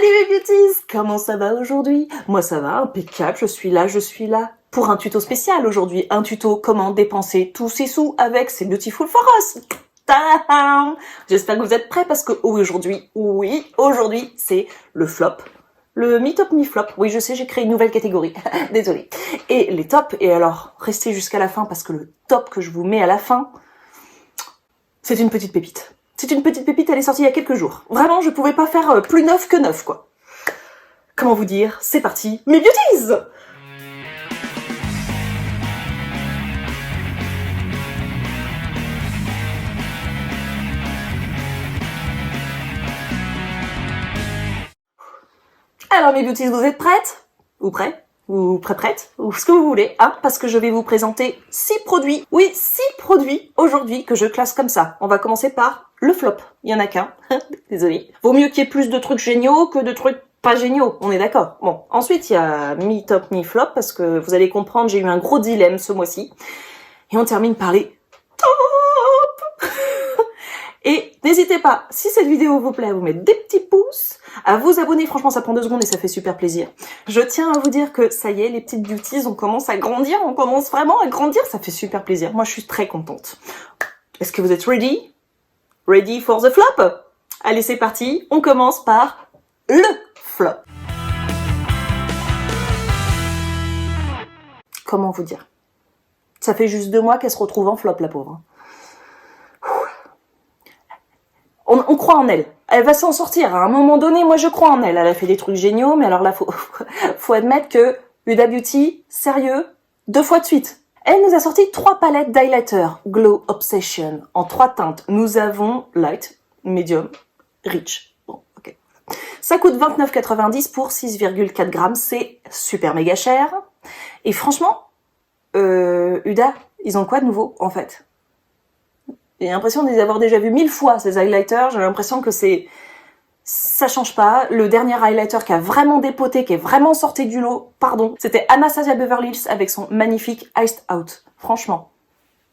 Salut mes beauties! Comment ça va aujourd'hui? Moi ça va, impeccable, je suis là pour un tuto spécial aujourd'hui. Un tuto comment dépenser tous ses sous avec ces Beautiful for Us. Tadam! J'espère que vous êtes prêts parce que aujourd'hui, c'est le flop. Le mi-top, mi-flop. Oui, je sais, j'ai créé une nouvelle catégorie. Désolée. Et les tops, et alors, restez jusqu'à la fin parce que le top que je vous mets à la fin, c'est une petite pépite. C'est une petite pépite, elle est sortie il y a quelques jours. Vraiment, je pouvais pas faire plus neuf que neuf, quoi. Comment vous dire? C'est parti, mes beauties! Alors mes beauties, vous êtes prêtes? Ou prêts? Ou prêtes? Ou ce que vous voulez, hein? Parce que je vais vous présenter 6 produits. Oui, 6 produits aujourd'hui que je classe comme ça. On va commencer par le flop. Il y en a qu'un. Désolée. Vaut mieux qu'il y ait plus de trucs géniaux que de trucs pas géniaux. On est d'accord. Bon. Ensuite, il y a mi-top, mi-flop parce que vous allez comprendre, j'ai eu un gros dilemme ce mois-ci. Et on termine par les top! Et n'hésitez pas, si cette vidéo vous plaît, à vous mettre des petits pouces, à vous abonner, franchement ça prend 2 secondes et ça fait super plaisir. Je tiens à vous dire que ça y est, les petites beauties, on commence à grandir, on commence vraiment à grandir, ça fait super plaisir. Moi je suis très contente. Est-ce que vous êtes ready? Ready for the flop? Allez c'est parti, on commence par le flop. Comment vous dire? Ça fait juste 2 mois qu'elle se retrouve en flop la pauvre. On croit en elle. Elle va s'en sortir. À un moment donné, moi je crois en elle. Elle a fait des trucs géniaux, mais alors là, faut admettre que Huda Beauty, sérieux, 2 fois de suite. Elle nous a sorti 3 palettes d'highlighter Glow Obsession en 3 teintes. Nous avons Light, Medium, Rich. Bon, ok. Ça coûte 29,90 pour 6,4 grammes. C'est super méga cher. Et franchement, Huda, ils ont quoi de nouveau en fait? J'ai l'impression de les avoir déjà vus 1000 fois, ces highlighters. J'ai l'impression que ça change pas. Le dernier highlighter qui a vraiment dépoté, qui est vraiment sorti du lot, pardon, c'était Anastasia Beverly Hills avec son magnifique Iced Out. Franchement.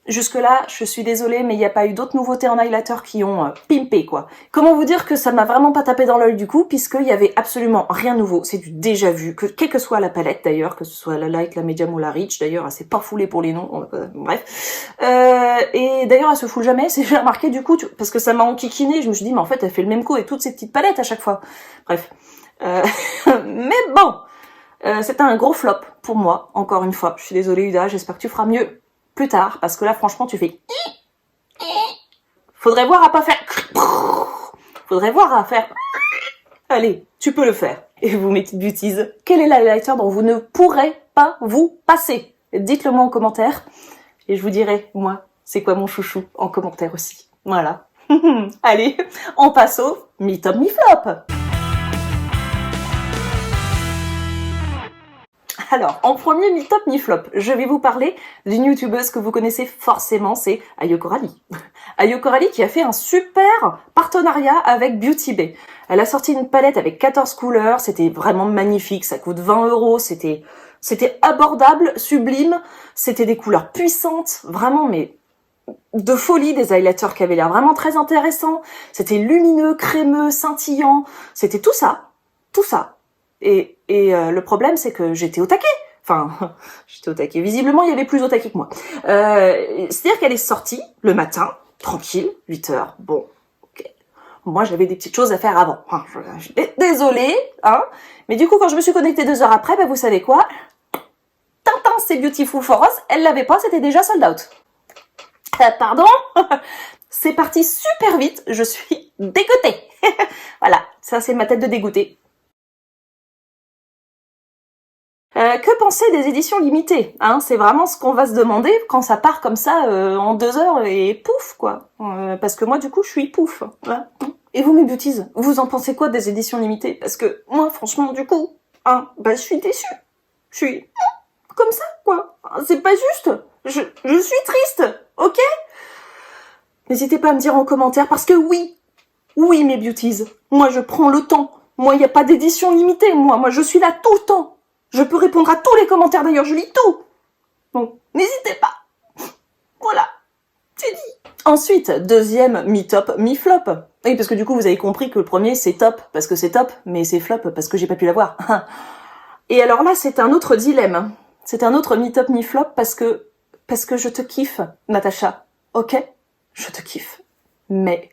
Jusque-là, je suis désolée, mais il n'y a pas eu d'autres nouveautés en highlighter qui ont pimpé, quoi. Comment vous dire que ça m'a vraiment pas tapé dans l'œil du coup, puisqu'il y avait absolument rien de nouveau. C'est du déjà vu, quelle que soit la palette d'ailleurs, que ce soit la light, la medium ou la rich, d'ailleurs, elle s'est pas foulée pour les noms, bref. Et d'ailleurs, elle se foule jamais, j'ai remarqué du coup, parce que ça m'a enquiquiné, je me suis dit, mais en fait, elle fait le même coup avec toutes ces petites palettes à chaque fois. Bref. Mais bon, c'était un gros flop pour moi, encore une fois. Je suis désolée, Huda, j'espère que tu feras mieux plus tard, parce que là, franchement, tu fais... Faudrait voir à pas faire... Faudrait voir à faire... Allez, tu peux le faire. Et vous, mes petites beauties, quel est l'highlighter dont vous ne pourrez pas vous passer? Dites-le moi en commentaire, et je vous dirai, moi, c'est quoi mon chouchou en commentaire aussi. Voilà. Allez, on passe au mi-top, mi-flop. Alors, en premier mi-top, mi-flop, je vais vous parler d'une youtubeuse que vous connaissez forcément, c'est Ayo Coralie. Ayo Coralie qui a fait un super partenariat avec Beauty Bay. Elle a sorti une palette avec 14 couleurs, c'était vraiment magnifique, ça coûte 20 €, c'était abordable, sublime, c'était des couleurs puissantes, vraiment, mais de folie, des highlighters qui avaient l'air vraiment très intéressants, c'était lumineux, crémeux, scintillant, c'était tout ça. Et le problème, c'est que j'étais au taquet. Enfin, j'étais au taquet. Visiblement, il y avait plus au taquet que moi. C'est-à-dire qu'elle est sortie le matin, tranquille, 8h. Bon, ok. Moi, j'avais des petites choses à faire avant. Enfin, désolée, hein. Mais du coup, quand je me suis connectée 2 heures après, vous savez quoi? Tintin, c'est Beautiful for Us. Elle l'avait pas, c'était déjà sold out. Pardon? C'est parti super vite. Je suis dégoûtée. Voilà, ça c'est ma tête de dégoûtée. Que penser des éditions limitées, hein? C'est vraiment ce qu'on va se demander quand ça part comme ça en 2 heures et pouf, quoi. Parce que moi, du coup, je suis pouf. Voilà. Et vous, mes beauties, vous en pensez quoi des éditions limitées? Parce que moi, franchement, du coup, hein, je suis déçue. Je suis comme ça, quoi. C'est pas juste. Je suis triste, ok? N'hésitez pas à me dire en commentaire, parce que oui, mes beauties, moi, je prends le temps. Moi, il n'y a pas d'édition limitée, moi, je suis là tout le temps. Je peux répondre à tous les commentaires d'ailleurs, je lis tout. Donc, n'hésitez pas. Voilà, c'est dit. Ensuite, deuxième mi-top, mi-flop. Oui, parce que du coup, vous avez compris que le premier, c'est top, parce que c'est top, mais c'est flop, parce que j'ai pas pu l'avoir. Et alors là, c'est un autre dilemme. C'est un autre mi-top, mi-flop, parce que je te kiffe, Natacha. Ok? Je te kiffe. Mais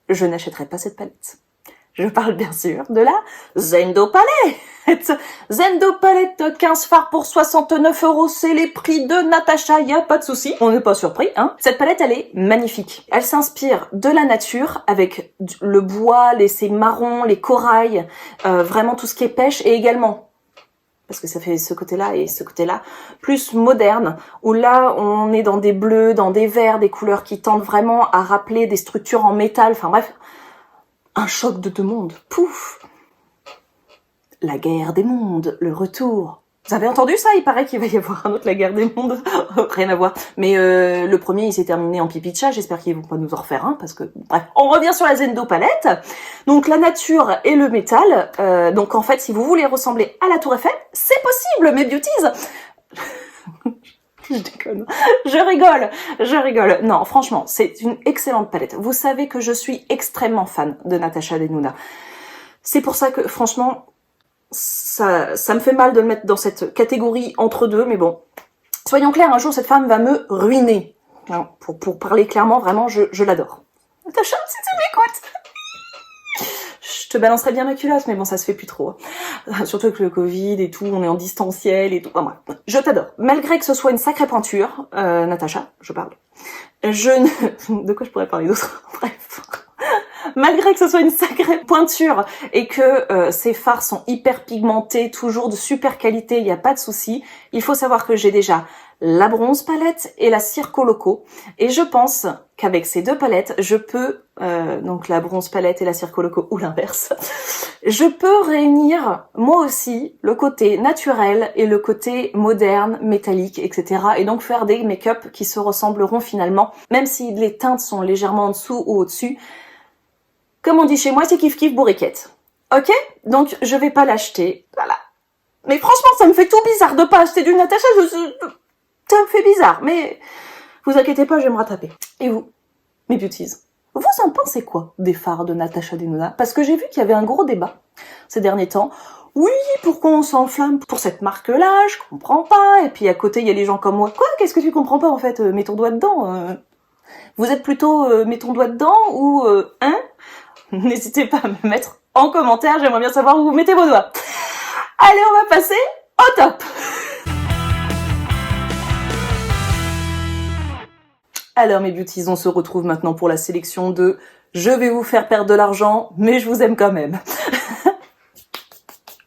je n'achèterai pas cette palette. Je parle bien sûr de la Zendo Palette. Zendo Palette 15 fards pour 69 €, c'est les prix de Natacha, y a pas de souci. On n'est pas surpris, hein. Cette palette, elle est magnifique. Elle s'inspire de la nature avec le bois, ces marrons, les corails, vraiment tout ce qui est pêche et également, parce que ça fait ce côté-là et ce côté-là, plus moderne, où là, on est dans des bleus, dans des verts, des couleurs qui tendent vraiment à rappeler des structures en métal, enfin bref, un choc de deux mondes. Pouf! La guerre des mondes, le retour. Vous avez entendu ça? Il paraît qu'il va y avoir un autre, la guerre des mondes. Rien à voir. Mais le premier, il s'est terminé en pipi de chat. J'espère qu'ils vont pas nous en refaire un, parce que... Bref, on revient sur la Zendo Palette. Donc, la nature et le métal. Donc, en fait, si vous voulez ressembler à la Tour Eiffel, c'est possible, mes beauties. Je déconne. Je rigole. Non, franchement, c'est une excellente palette. Vous savez que je suis extrêmement fan de Natasha Denona. C'est pour ça que, franchement, ça me fait mal de le mettre dans cette catégorie entre deux, mais bon. Soyons clairs, un jour, cette femme va me ruiner. Non, pour parler clairement, vraiment, je l'adore. Natasha, si tu m'écoutes. Je te balancerais bien ma culotte, mais bon, ça se fait plus trop. Surtout avec le Covid et tout, on est en distanciel et tout. Enfin, bref, je t'adore. Malgré que ce soit une sacrée pointure, Natacha, je parle. De quoi je pourrais parler d'autre? Bref. Malgré que ce soit une sacrée pointure et que ces fards sont hyper pigmentés, toujours de super qualité, il n'y a pas de souci. Il faut savoir que j'ai déjà la bronze palette et la Circo Loco. Et je pense qu'avec ces deux palettes, je peux, donc la bronze palette et la Circo Loco, ou l'inverse, je peux réunir moi aussi le côté naturel et le côté moderne, métallique, etc. Et donc faire des make-up qui se ressembleront finalement, même si les teintes sont légèrement en dessous ou au-dessus. Comme on dit chez moi, c'est kiff-kiff bourriquette. Ok? Donc, je vais pas l'acheter. Voilà. Mais franchement, ça me fait tout bizarre de pas acheter du Natasha. Ça me fait bizarre. Mais vous inquiétez pas, je vais me rattraper. Et vous, mes beauties, vous en pensez quoi des fards de Natasha Denona? Parce que j'ai vu qu'il y avait un gros débat ces derniers temps. Oui, pourquoi on s'enflamme pour cette marque-là? Je comprends pas. Et puis à côté, il y a les gens comme moi. Quoi? Qu'est-ce que tu comprends pas en fait? Mets ton doigt dedans. Vous êtes plutôt mets ton doigt dedans ou hein? N'hésitez pas à me mettre en commentaire, j'aimerais bien savoir où vous mettez vos doigts. Allez, on va passer au top. Alors mes beauties, on se retrouve maintenant pour la sélection de « Je vais vous faire perdre de l'argent, mais je vous aime quand même ».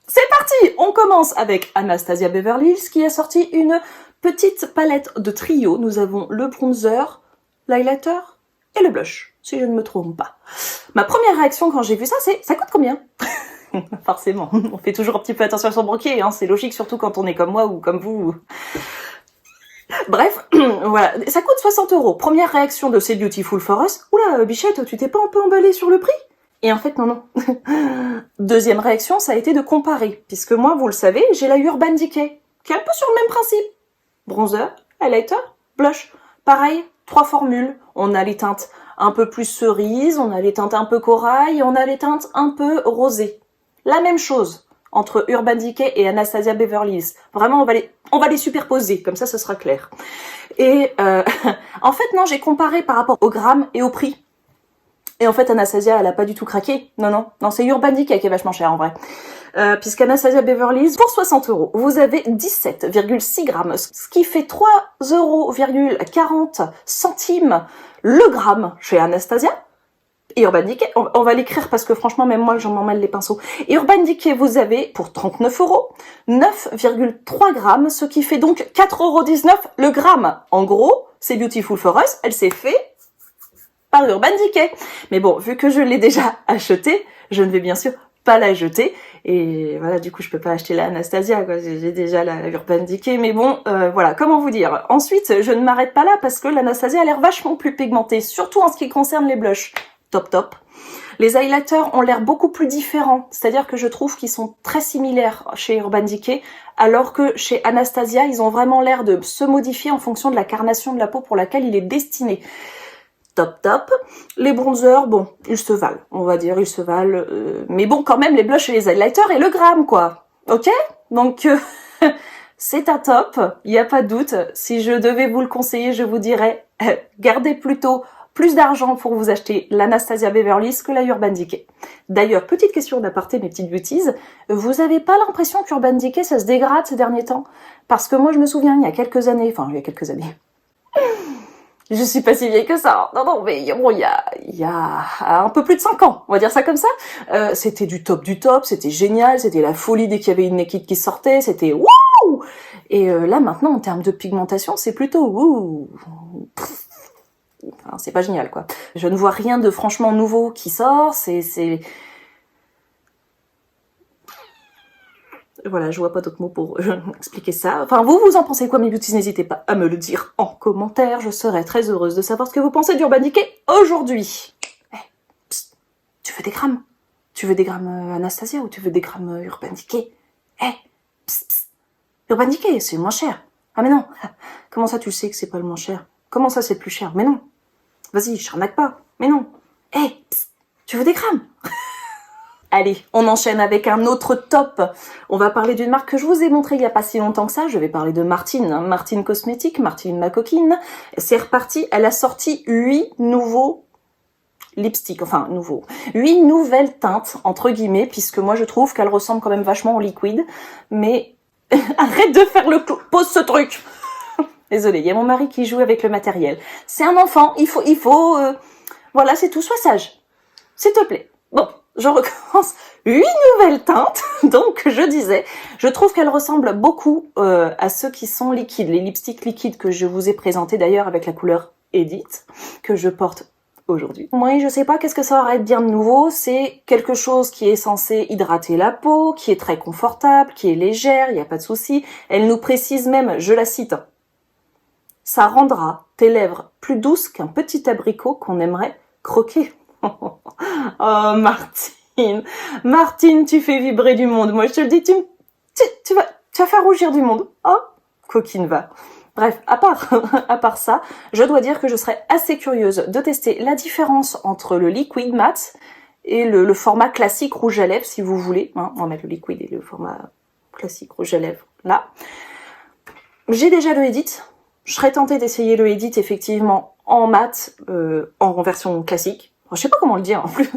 C'est parti. On commence avec Anastasia Beverly Hills qui a sorti une petite palette de trio. Nous avons le bronzer, l'highlighter et le blush, si je ne me trompe pas. Ma première réaction quand j'ai vu ça, c'est « ça coûte combien ?» Forcément, on fait toujours un petit peu attention à son banquier, hein, c'est logique, surtout quand on est comme moi ou comme vous. Bref, voilà, ça coûte 60 €. Première réaction de C'est Beautiful for Us. Oula, Bichette, tu t'es pas un peu emballée sur le prix? Et en fait, non. Deuxième réaction, ça a été de comparer, puisque moi, vous le savez, j'ai la Urban Decay, qui est un peu sur le même principe. Bronzer, highlighter, blush. Pareil, 3 formules. On a les teintes un peu plus cerise, on a les teintes un peu corail, on a les teintes un peu rosées. La même chose entre Urban Decay et Anastasia Beverly Hills. Vraiment, on va les superposer, comme ça, ce sera clair. Et en fait, non, j'ai comparé par rapport au gramme et au prix. Et en fait, Anastasia, elle a pas du tout craqué. Non, c'est Urban Decay qui est vachement cher, en vrai. Puisqu'Anastasia Beverly Hills, pour 60 €, vous avez 17,6 grammes, ce qui fait 3,40 € le gramme chez Anastasia. Et Urban Decay, on va l'écrire parce que franchement, même moi, j'en m'en mêle les pinceaux. Et Urban Decay, vous avez, pour 39 €, 9,3 grammes, ce qui fait donc 4,19 € le gramme. En gros, c'est Beautiful for Us, elle s'est fait par Urban Decay. Mais bon, vu que je l'ai déjà acheté, je ne vais bien sûr pas la jeter. Et voilà, du coup, je peux pas acheter la Anastasia, quoi. J'ai déjà la Urban Decay. Mais bon, voilà, comment vous dire. Ensuite, je ne m'arrête pas là parce que l'Anastasia a l'air vachement plus pigmentée, surtout en ce qui concerne les blushs. Top. Les highlighters ont l'air beaucoup plus différents, c'est-à-dire que je trouve qu'ils sont très similaires chez Urban Decay, alors que chez Anastasia, ils ont vraiment l'air de se modifier en fonction de la carnation de la peau pour laquelle il est destiné. top top. Les bronzers, bon, ils se valent, on va dire, ils se valent. Mais bon, quand même, les blushs et les highlighters et le gramme, quoi. Ok? Donc, c'est un top, il n'y a pas de doute. Si je devais vous le conseiller, je vous dirais, gardez plutôt plus d'argent pour vous acheter l'Anastasia Beverly Hills que la Urban Decay. D'ailleurs, petite question d'aparté, mes petites beauties, vous avez pas l'impression qu'Urban Decay, ça se dégrade ces derniers temps? Parce que moi, je me souviens, il y a quelques années, je suis pas si vieille que ça. Non, mais bon, il y a un peu plus de 5 ans, on va dire ça comme ça. C'était du top, c'était génial, c'était la folie dès qu'il y avait une naked qui sortait, c'était wouh. Et là maintenant, en termes de pigmentation, c'est plutôt wouh. Enfin, c'est pas génial, quoi. Je ne vois rien de franchement nouveau qui sort. Voilà, je vois pas d'autres mots pour expliquer ça. Enfin, vous en pensez quoi, mes beauties? N'hésitez pas à me le dire en commentaire. Je serais très heureuse de savoir ce que vous pensez d'Urban Decay aujourd'hui. Psst, tu veux des grammes? Tu veux des grammes Anastasia ou tu veux des grammes Urban Decay? Psst. Urban Decay, c'est le moins cher. Ah mais non. Comment ça tu sais que c'est pas le moins cher? Comment ça c'est le plus cher? Mais non. Vas-y, je t'arnaque pas. Mais non. Psst, tu veux des grammes? Allez, on enchaîne avec un autre top. On va parler d'une marque que je vous ai montrée il n'y a pas si longtemps que ça. Je vais parler de Martine. Martine Cosmétique, Martine ma coquine. C'est reparti. Elle a sorti 8 nouveaux lipsticks. Enfin, nouveaux. 8 nouvelles teintes, entre guillemets, puisque moi je trouve qu'elles ressemblent quand même vachement au liquide. Mais arrête de faire le clou. Pose ce truc. Désolée, il y a mon mari qui joue avec le matériel. C'est un enfant. Il faut. Voilà, c'est tout. Sois sage. S'il te plaît. Bon. Je recommence 8 nouvelles teintes, donc je disais, je trouve qu'elles ressemblent beaucoup à ceux qui sont liquides, les lipsticks liquides que je vous ai présentés d'ailleurs avec la couleur Edith, que je porte aujourd'hui. Moi, je sais pas qu'est-ce que ça aurait de bien de nouveau, c'est quelque chose qui est censé hydrater la peau, qui est très confortable, qui est légère, il n'y a pas de souci. Elle nous précise même, je la cite, ça rendra tes lèvres plus douces qu'un petit abricot qu'on aimerait croquer. Oh Martine, tu fais vibrer du monde. Moi je te le dis, tu vas faire rougir du monde. Oh, coquine va. Bref, à part ça, je dois dire que je serais assez curieuse de tester la différence entre le liquid mat et le format classique rouge à lèvres, si vous voulez. Hein, on va mettre le liquid et le format classique rouge à lèvres là. J'ai déjà le Edit. Je serais tentée d'essayer le Edit effectivement en mat, en version classique. Je sais pas comment le dire en plus,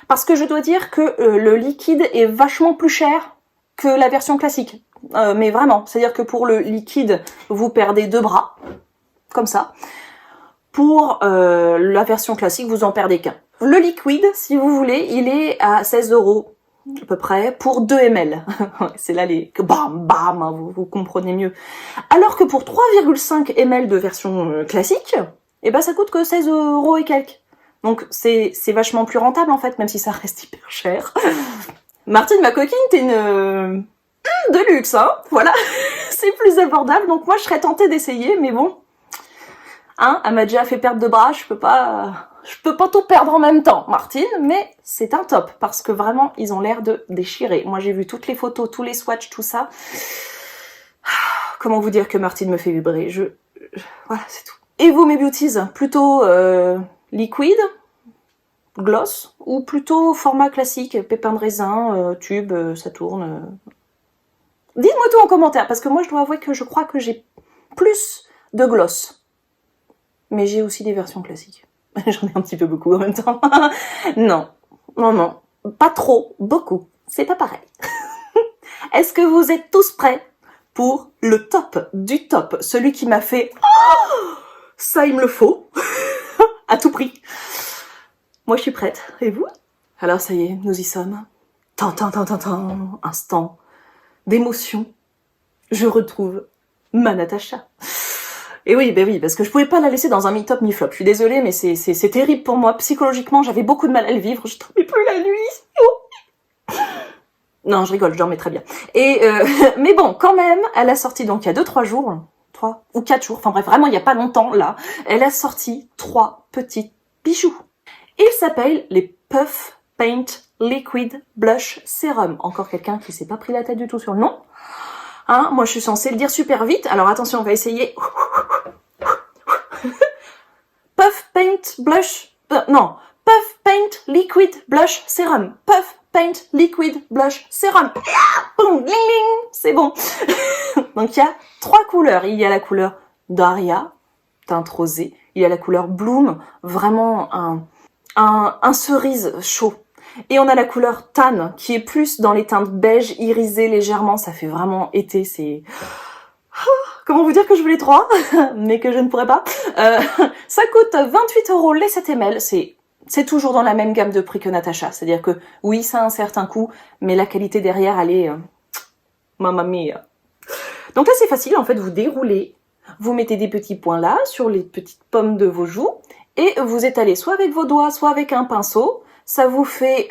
parce que je dois dire que le liquide est vachement plus cher que la version classique. Mais vraiment, c'est-à-dire que pour le liquide, vous perdez 2 bras, comme ça. Pour la version classique, vous en perdez qu'un. Le liquide, si vous voulez, il est à 16 € à peu près pour 2 ml. C'est là les bam, hein, vous comprenez mieux. Alors que pour 3,5 ml de version classique, eh ben ça coûte que 16 € et quelques. Donc c'est vachement plus rentable en fait, même si ça reste hyper cher. Martine ma coquine, t'es une de luxe, hein. Voilà, c'est plus abordable. Donc moi je serais tentée d'essayer, mais bon, hein, elle m'a déjà fait perdre 2 bras, je peux pas tout perdre en même temps, Martine. Mais c'est un top parce que vraiment ils ont l'air de déchirer. Moi j'ai vu toutes les photos, tous les swatchs, tout ça. Comment vous dire que Martine me fait vibrer? Voilà, c'est tout. Et vous mes beauties, plutôt liquide, gloss, ou plutôt format classique, pépin de raisin, tube, ça tourne. Dites-moi tout en commentaire, parce que moi je dois avouer que je crois que j'ai plus de gloss. Mais j'ai aussi des versions classiques. J'en ai un petit peu beaucoup en même temps. Non, pas trop, beaucoup. C'est pas pareil. Est-ce que vous êtes tous prêts pour le top du top? Celui qui m'a fait oh, ça il me le faut. À tout prix. Moi je suis prête. Et vous? Alors ça y est, nous y sommes. Instant d'émotion. Je retrouve ma Natacha. Et oui, parce que je pouvais pas la laisser dans un mi-top, mi-flop. Je suis désolée, mais c'est terrible pour moi. Psychologiquement, j'avais beaucoup de mal à le vivre. Je dormais plus la nuit. Non, je rigole, je dormais très bien. Et mais bon, quand même, elle a sorti donc il y a 2-3 jours, 3 ou 4 jours, enfin bref, vraiment il y a pas longtemps là, elle a sorti 3 petits bijoux. Ils s'appellent les Puff Paint Liquid Blush Serum. Encore quelqu'un qui s'est pas pris la tête du tout sur le nom. Hein, moi je suis censée le dire super vite, alors attention, on va essayer. Puff Paint Paint Blush... non, Puff Paint Liquid Blush Serum. Puff Paint Liquid Blush Serum. Boum, ling ling, c'est bon. Donc il y a 3 couleurs. Il y a la couleur Daria, teinte rosée. Il y a la couleur Bloom, vraiment un cerise chaud. Et on a la couleur Tan, qui est plus dans les teintes beige, irisées légèrement. Ça fait vraiment été, c'est... Comment vous dire que je voulais 3, mais que je ne pourrais pas. Ça coûte 28 € les 7 ml. C'est toujours dans la même gamme de prix que Natasha. C'est-à-dire que oui, ça a un certain coût, mais la qualité derrière, elle est... mamma mia. Donc là, c'est facile. En fait, vous déroulez, vous mettez des petits points là, sur les petites pommes de vos joues, et vous étalez soit avec vos doigts, soit avec un pinceau. Ça vous fait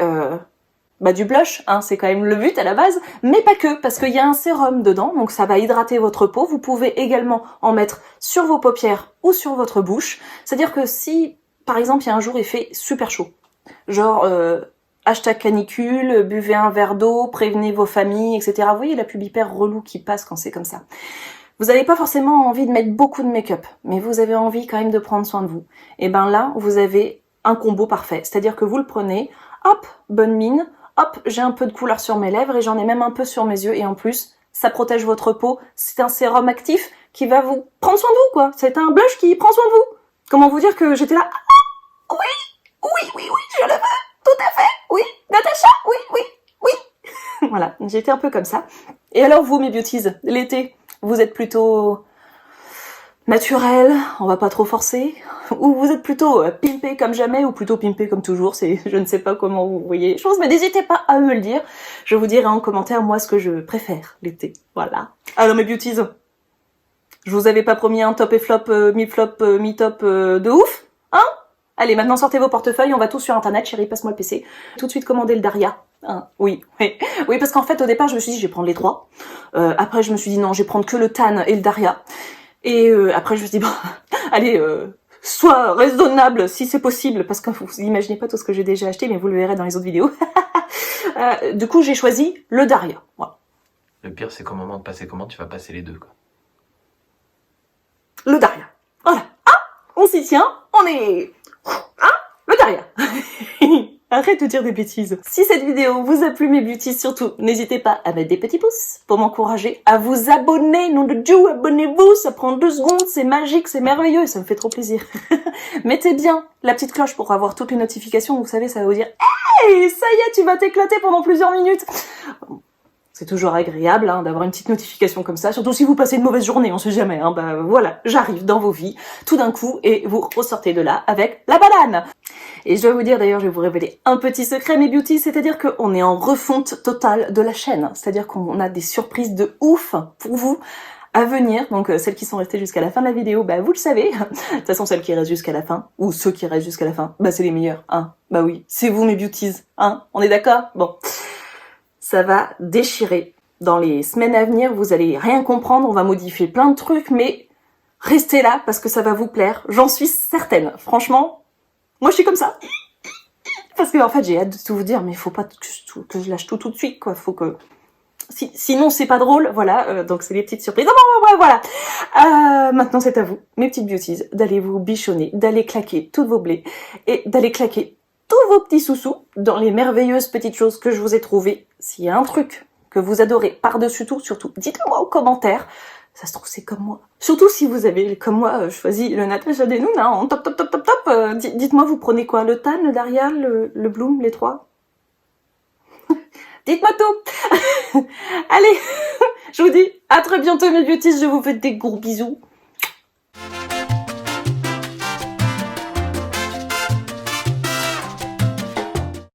du blush, hein, c'est quand même le but à la base, mais pas que, parce qu'il y a un sérum dedans, donc ça va hydrater votre peau. Vous pouvez également en mettre sur vos paupières ou sur votre bouche. C'est-à-dire que si, par exemple, il y a un jour il fait super chaud, genre hashtag canicule, buvez un verre d'eau, prévenez vos familles, etc. Vous voyez la pub hyper relou qui passe quand c'est comme ça. Vous n'avez pas forcément envie de mettre beaucoup de make-up, mais vous avez envie quand même de prendre soin de vous. Et ben là, vous avez un combo parfait. C'est-à-dire que vous le prenez, hop, bonne mine, hop, j'ai un peu de couleur sur mes lèvres et j'en ai même un peu sur mes yeux. Et en plus, ça protège votre peau. C'est un sérum actif qui va vous prendre soin de vous, quoi. C'est un blush qui prend soin de vous. Comment vous dire que j'étais là, ah, oui, je le veux, tout à fait, oui, Natasha, oui. Voilà, j'étais un peu comme ça. Et alors vous, mes beauties, l'été, vous êtes plutôt naturel, on va pas trop forcer, ou vous êtes plutôt pimpé comme jamais, ou plutôt pimpé comme toujours, je ne sais pas comment vous voyez les choses, mais n'hésitez pas à me le dire, je vous dirai en commentaire moi ce que je préfère l'été, voilà. Alors mes beauties, je vous avais pas promis un top et flop, mi-flop, mi-top de ouf, hein? Allez, maintenant sortez vos portefeuilles, on va tous sur internet, chérie, passe-moi le PC. Tout de suite commander le Daria. Hein, oui, parce qu'en fait au départ je me suis dit je vais prendre les 3, après je me suis dit non, je vais prendre que le Tan et le Daria. Et après, je me suis dit, bon, allez, sois raisonnable si c'est possible, parce que vous imaginez pas tout ce que j'ai déjà acheté, mais vous le verrez dans les autres vidéos. Du coup, j'ai choisi le Daria. Voilà. Le pire, c'est qu'au moment de passer commande, tu vas passer les deux, quoi. Le Daria. Voilà. Ah, on s'y tient, on est... Ah, le Daria. Arrête de dire des bêtises. Si cette vidéo vous a plu, mes beauties, surtout, n'hésitez pas à mettre des petits pouces pour m'encourager, à vous abonner, nom de Dieu, abonnez-vous, ça prend 2 secondes, c'est magique, c'est merveilleux, ça me fait trop plaisir. Mettez bien la petite cloche pour avoir toutes les notifications, vous savez, ça va vous dire « Hey, ça y est, tu vas t'éclater pendant plusieurs minutes !» C'est toujours agréable hein, d'avoir une petite notification comme ça, surtout si vous passez une mauvaise journée, on sait jamais. Hein, voilà, j'arrive dans vos vies tout d'un coup et vous ressortez de là avec la banane. Et je dois vous dire d'ailleurs, je vais vous révéler un petit secret mes beauties, c'est-à-dire qu'on est en refonte totale de la chaîne. C'est-à-dire qu'on a des surprises de ouf pour vous à venir. Donc celles qui sont restées jusqu'à la fin de la vidéo, vous le savez. De toute façon, celles qui restent jusqu'à la fin, ou ceux qui restent jusqu'à la fin, c'est les meilleurs. Hein. Bah oui, c'est vous mes beauties. Hein, on est d'accord? Bon. Ça va déchirer. Dans les semaines à venir, vous allez rien comprendre, on va modifier plein de trucs, mais restez là parce que ça va vous plaire. J'en suis certaine. Franchement, moi je suis comme ça. Parce que en fait, j'ai hâte de tout vous dire, mais il faut pas que je lâche tout de suite, quoi. Faut que... Sinon, c'est pas drôle, voilà. Donc c'est les petites surprises. Voilà. Maintenant, c'est à vous, mes petites beauties, d'aller vous bichonner, d'aller claquer toutes vos blés et d'aller claquer tous vos petits sous-sous dans les merveilleuses petites choses que je vous ai trouvées. S'il y a un truc que vous adorez par-dessus tout, surtout, dites-le moi en commentaire. Ça se trouve, c'est comme moi. Surtout si vous avez, comme moi, choisi le Natasha Denona en top. Dites-moi, vous prenez quoi? Le Tan, le Daria, le Bloom, les 3? Dites-moi tout. Allez, je vous dis à très bientôt mes beauties, je vous fais des gros bisous.